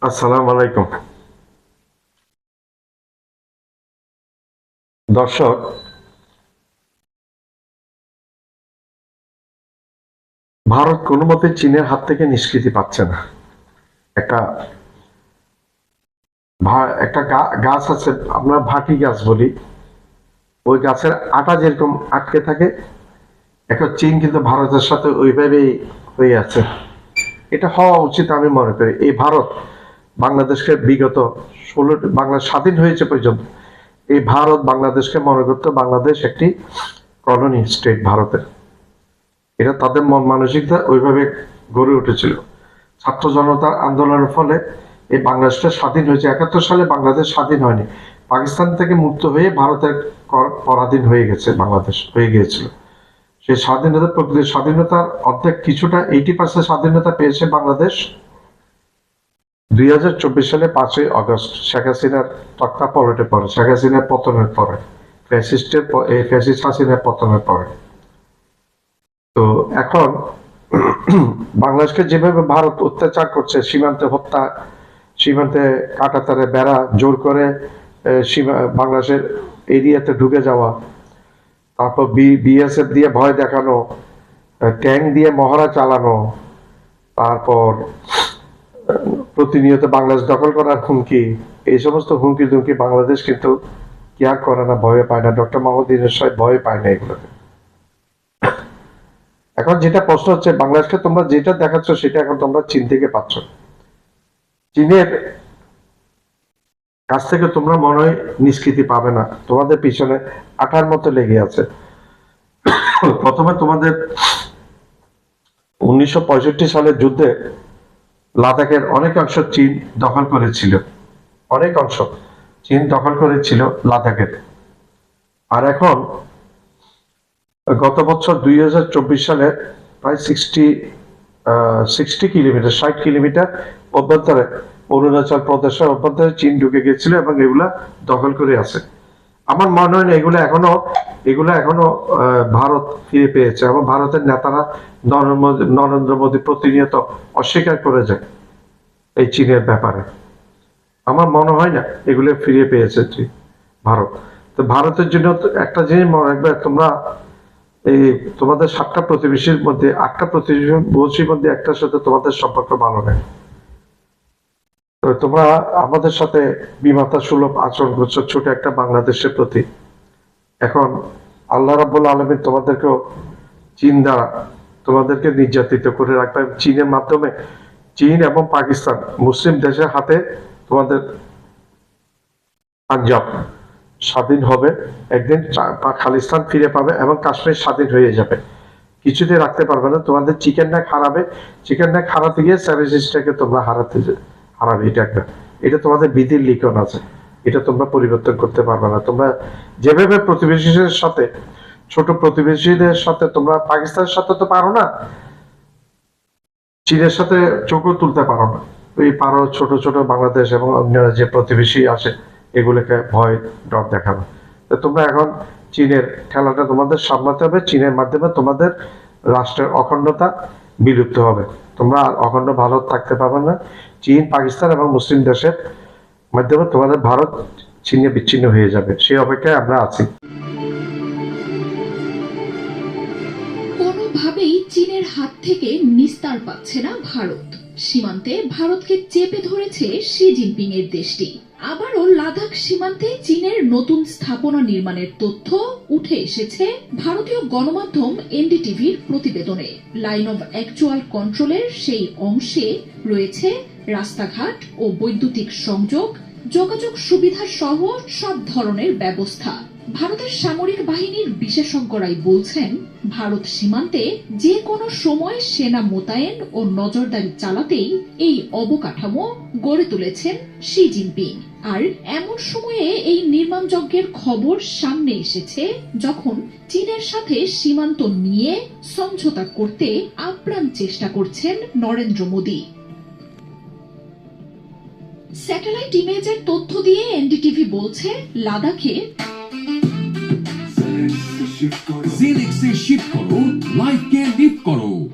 আসসালামু আলাইকুম দর্শক। ভারত কোনো মতে চীনের হাত থেকে নিষ্কৃতি পাচ্ছে না। একটা একটা গাছ আছে, আমরা ভাটি গাছ বলি। ওই গাছের আটা যেরকম আটকে থাকে, এখন চীন কিন্তু ভারতের সাথে ওইভাবেই হয়ে আছে। এটা হওয়া উচিত আমি মনে করি। এই ভারত বাংলাদেশকে বিগত বাংলা স্বাধীন হয়েছে পর্যন্ত এই ভারত বাংলাদেশকে মনে করতো বাংলাদেশ একটি কলোনি স্টেট ভারতের। এটা তাদের মন মানসিকতা ওইভাবে গড়ে উঠেছিল। ছাত্র জনতার আন্দোলনের ফলে এই বাংলাদেশটা স্বাধীন হয়েছে। 71 সালে বাংলাদেশ স্বাধীন হয়নি, পাকিস্তান থেকে মুক্ত হয়ে ভারতের পরাধীন হয়ে গেছে, বাংলাদেশ হয়ে গিয়েছিল। সেই স্বাধীনতা, প্রকৃত স্বাধীনতার অর্ধেক, কিছুটা 80% স্বাধীনতা পেয়েছে বাংলাদেশ 2024 সালে 5ই আগস্ট শেখ হাসিনার তক্তা পলটে পড়ে, শেখ হাসিনার পতনের পরে, ফ্যাসিস্ট হাসিনার পতনের পরে। তো এখন বাংলাদেশকে যেভাবে ভারত অত্যাচার করছে, সীমান্তে হত্যা, সীমান্তে কাঁটাতারে বেড়া, জোর করে বাংলাদেশের এরিয়াতে ঢুকে যাওয়া, তারপর বিএসএফ দিয়ে ভয় দেখানো, ট্যাঙ্ক দিয়ে মহড়া চালানো, তারপর প্রতিনিয়ত বাংলাদেশ দখল করার হুমকি, এই সমস্ত হুমকি দুমকি বাংলাদেশ কিন্তু কেয়ার করে না, ভয় পায় না। ডক্টর মোহাম্মদ ইউনূস সাহেব ভয় পায় না এগুলোকে। এখন যেটা প্রশ্ন হচ্ছে, বাংলাদেশকে তোমরা যেটা দেখাচ্ছ সেটা এখন তোমরা চীন থেকে পাচ্ছ। চীনের কাছ থেকে তোমরা মনে হয় নিষ্কৃতি পাবে না, তোমাদের পিছনে আঠার মতো লেগে আছে। প্রথমে তোমাদের 1965 সালের যুদ্ধে লাদাখের অনেক অংশ চীন দখল করেছিল, অনেক অংশ চীন দখল করেছিল লাদাখের। আর এখন গত বছর 2024 সালে প্রায় 60 কিলোমিটার, 60 কিলোমিটার অভ্যন্তরে অরুণাচল প্রদেশের অভ্যন্তরে চীন ঢুকে গেছিল এবং এগুলা দখল করে আছে। আমার মনে হয় না এগুলো এখনো ভারত ফিরে পেয়েছে, এবং ভারতের নেতারা নরেন্দ্র মোদী প্রতিনিয়ত অস্বীকার করে যায় এই চীনের ব্যাপারে। আমার মনে হয় না এগুলো ফিরে পেয়েছে ভারত। তো ভারতের জন্য একটা জিনিস মনে রাখবে, তোমরা এই তোমাদের 7টা প্রতিবেশীর মধ্যে 8টা প্রতিবেশীর মধ্যে একটার সাথে তোমাদের সম্পর্ক ভালো নেই। তো তোমরা আমাদের সাথে বিমাতা সুলভ আচরণ করছো ছোট একটা বাংলাদেশের প্রতি। এখন আল্লাহ রাব্বুল আলামিন তোমাদেরকেও চীন দ্বারা তোমাদেরকে নির্যাতিত করে রাখবে। চীনের মাধ্যমে চীন এবং পাকিস্তান মুসলিম দেশের হাতে তোমাদের পাঞ্জাব স্বাধীন হবে একদিন, খালিস্তান ফিরে পাবে এবং কাশ্মীর স্বাধীন হয়ে যাবে। কিছুতেই রাখতে পারবে না। তোমাদের চিকেন নেক হারাবে, চিকেন নেক হারাতে গিয়ে স্যাভেজিসটাকে তোমরা হারাবে। এটা তোমাদের বিধির লিখন আছে, এটা তোমরা পরিবর্তন করতে পারবে না। তোমরা যেভাবে প্রতিবেশীদের সাথে, ছোট প্রতিবেশীদের সাথে, তোমরা পাকিস্তানের সাথে তো পারো না, চীনের সাথে চোখও তুলতে পারো না। ওই পারো ছোট ছোট বাংলাদেশ এবং অন্য যে প্রতিবেশী আছে এগুলোকে ভয় ডর দেখানো। তো তোমরা এখন চীনের খেলাটা তোমাদের সামলাতে হবে। চীনের মাধ্যমে তোমাদের রাষ্ট্রের অখণ্ডতা বিলুপ্ত হবে। তোমরা অখণ্ড ভারত থাকতে পারবে না। চীন, পাকিস্তান এবং মুসলিম দেশের মাধ্যমে তোমাদের ভারত ছিন্ন বিচ্ছিন্ন হয়ে যাবে, সেই অপেক্ষায় আমরা আছি। কোনোভাবেই চীনের হাত থেকে নিস্তার পাচ্ছে না ভারত। সীমান্তে ভারতকে চেপে ধরেছে শি জিনপিং এর দেশটি। আবারও লাদাখ সীমান্তে চীনের নতুন স্থাপনা নির্মাণের তথ্য উঠে এসেছে ভারতীয় গণমাধ্যম এনডিটিভির প্রতিবেদনে। লাইন অব অ্যাকচুয়াল কন্ট্রোলের সেই অংশে রয়েছে রাস্তাঘাট ও বৈদ্যুতিক সংযোগ, যোগাযোগ সুবিধা সহ সব ধরনের ব্যবস্থা। ভারতের সামরিক বাহিনীর বিশেষজ্ঞরাই বলছেন, ভারত সীমান্তে যে কোনো সময় সেনা মোতায়েন ও নজরদারি চালাতেই এই অবকাঠামো গড়ে তুলেছেন শি জিনপিং। আর এমন সময়ে এই নির্মাণ যজ্ঞের খবর সামনে এসেছে যখন চীনের সাথে সীমান্ত নিয়ে সমঝোতা করতে আপ্রাণ চেষ্টা করছেন নরেন্দ্র মোদী। স্যাটেলাইট ইমেজের তথ্য দিয়ে এনডিটিভি বলছে, লাদাখে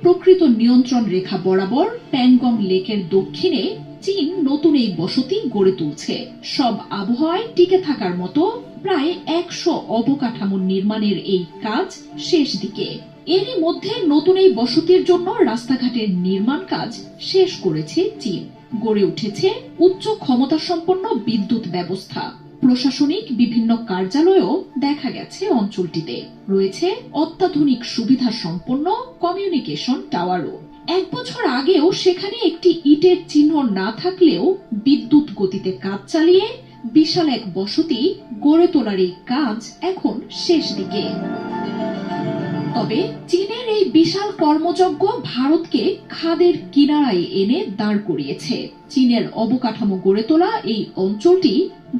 প্রকৃত নিয়ন্ত্রণ রেখা বরাবর প্যাংগং লেকের দক্ষিণে চীন নতুন এই বসতি গড়ে তুলছে। সব আবহাওয়ায় টিকে থাকার মতো প্রায় 100 অবকাঠামো নির্মাণের এই কাজ শেষ দিকে। এরই মধ্যে নতুন এই বসতির জন্য রাস্তাঘাটের নির্মাণ কাজ শেষ করেছে চীন। গড়ে উঠেছে উচ্চ ক্ষমতা সম্পন্ন বিদ্যুৎ ব্যবস্থা। প্রশাসনিক বিভিন্ন কার্যালয়ও দেখা গেছে অঞ্চলটিতে। রয়েছে অত্যাধুনিক সুবিধা সম্পন্ন কমিউনিকেশন টাওয়ারও। 1 বছর আগেও সেখানে একটি ইটের চিহ্ন না থাকলেও বিদ্যুৎ গতিতে কাজ চালিয়ে বিশাল এক বসতি গড়ে তোলার এই কাজ এখন শেষ দিকে। তবে চীনের এই বিশাল কর্মযজ্ঞ ভারতকে খাদের কিনারায় এনে দাঁড় করিয়েছে। চীনের অবকাঠামো গড়ে তোলা এই অঞ্চলটি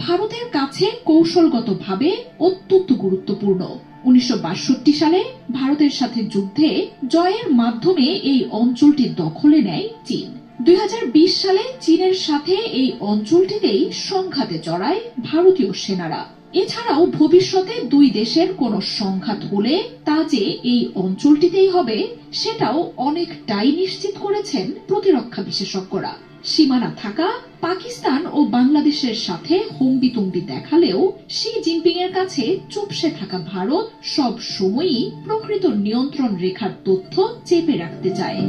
ভারতের কাছে কৌশলগতভাবে অত্যন্ত গুরুত্বপূর্ণ। 1962 সালে ভারতের সাথে যুদ্ধে জয়ের মাধ্যমে এই অঞ্চলটি দখলে নেয় চীন। 2020 সালে চীনের সাথে এই অঞ্চলটিতেই সংঘাতে জড়ায় ভারতীয় সেনারা। এছাড়াও ভবিষ্যতে দুই দেশের কোনো সংঘাত হলে তা যে এই অঞ্চলটিতেই হবে সেটাও অনেকটাই নিশ্চিত করেছেন প্রতিরক্ষা বিশেষজ্ঞরা। সীমানা থাকা পাকিস্তান ও বাংলাদেশের সাথে হম্বিতম্বি দেখালেও শি জিনপিং এর কাছে চুপসে থাকা ভারত সব সময়ই প্রকৃত নিয়ন্ত্রণ রেখার তথ্য চেপে রাখতে চায়।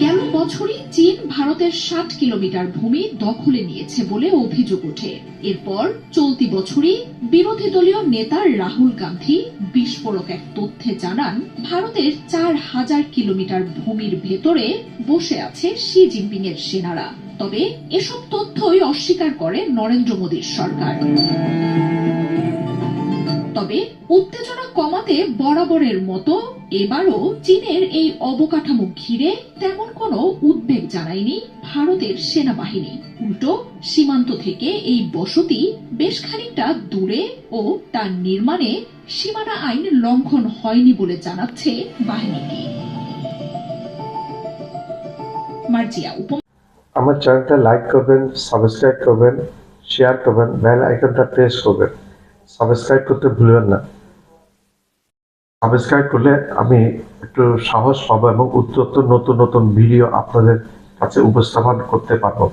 গেল বছরই চীন ভারতের 60 কিলোমিটার ভূমি দখলে নিয়েছে বলে অভিযোগ ওঠে। এরপর চলতি বছরই বিরোধী দলীয় নেতা রাহুল গান্ধী বিস্ফোরক এক তথ্যে জানান ভারতের 4000 কিলোমিটার ভূমির ভেতরে বসে আছে শি জিনপিং এর সেনারা। তবে এসব তথ্যই অস্বীকার করে নরেন্দ্র মোদীর সরকার। তবে উত্তেজনা কমাতে বরাবরের মতো এবারও চীনের এই অবকাঠামো ঘিরে তেমন কোনো উদ্বেগ জানায়নি ভারতের সেনাবাহিনী। উল্টো সীমান্ত থেকে এই বসতি বেশ খানিকটা দূরে ও তার নির্মাণে সীমানা আইন লঙ্ঘন হয়নি বলে জানাচ্ছে বাহিনীটি। মার্জিয়া আমার চ্যানেলটা লাইক করবেন, সাবস্ক্রাইব করবেন, শেয়ার করবেন, বেল আইকনটা প্রেস করবেন। সাবস্ক্রাইব করতে ভুলবেন না। সাবস্ক্রাইব করলে আমি একটু সাহস পাবো এবং উত্তর নতুন নতুন ভিডিও আপনাদের কাছে উপস্থাপন করতে পারবো।